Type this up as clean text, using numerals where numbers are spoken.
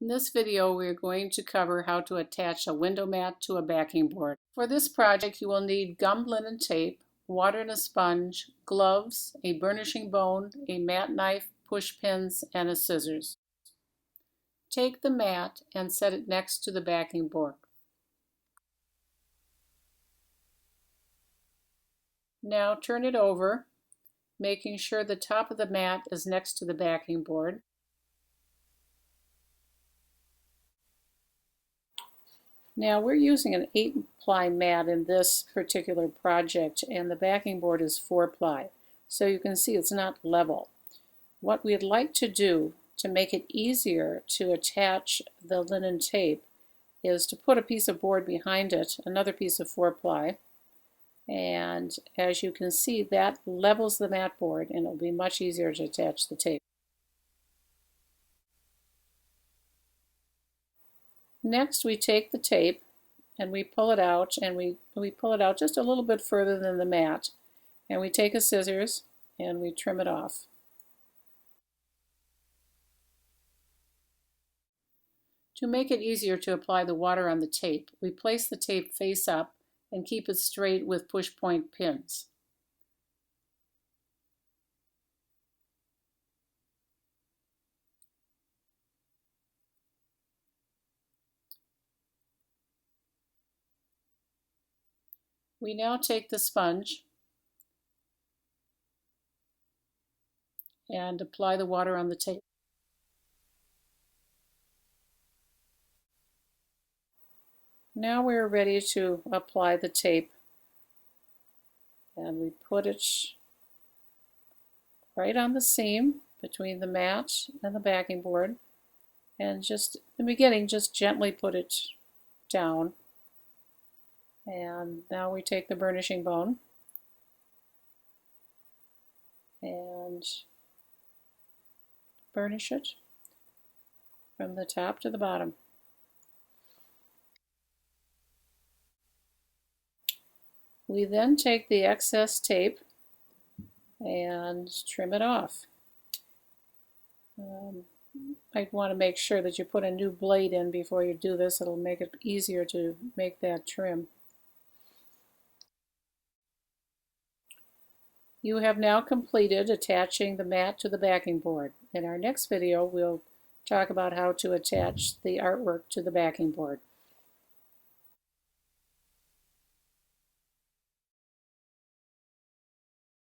In this video, we are going to cover how to attach a window mat to a backing board. For this project, you will need gummed linen tape, water and a sponge, gloves, a burnishing bone, a mat knife, push pins, and a scissors. Take the mat and set it next to the backing board. Now turn it over, making sure the top of the mat is next to the backing board. Now we're using an 8-ply mat in this particular project, and the backing board is 4-ply. So you can see it's not level. What we'd like to do to make it easier to attach the linen tape is to put a piece of board behind it, another piece of 4-ply, and as you can see, that levels the mat board and it'll be much easier to attach the tape. Next, we take the tape and we pull it out, and we pull it out just a little bit further than the mat, and we take a scissors and we trim it off. To make it easier to apply the water on the tape, we place the tape face up and keep it straight with push point pins. We now take the sponge and apply the water on the tape. Now we're ready to apply the tape, and we put it right on the seam between the mat and the backing board, and just in the beginning just gently put it down. And now we take the burnishing bone and burnish it from the top to the bottom. We then take the excess tape and trim it off. I'd want to make sure that you put a new blade in before you do this. It'll make it easier to make that trim. You have now completed attaching the mat to the backing board. In our next video, we'll talk about how to attach the artwork to the backing board.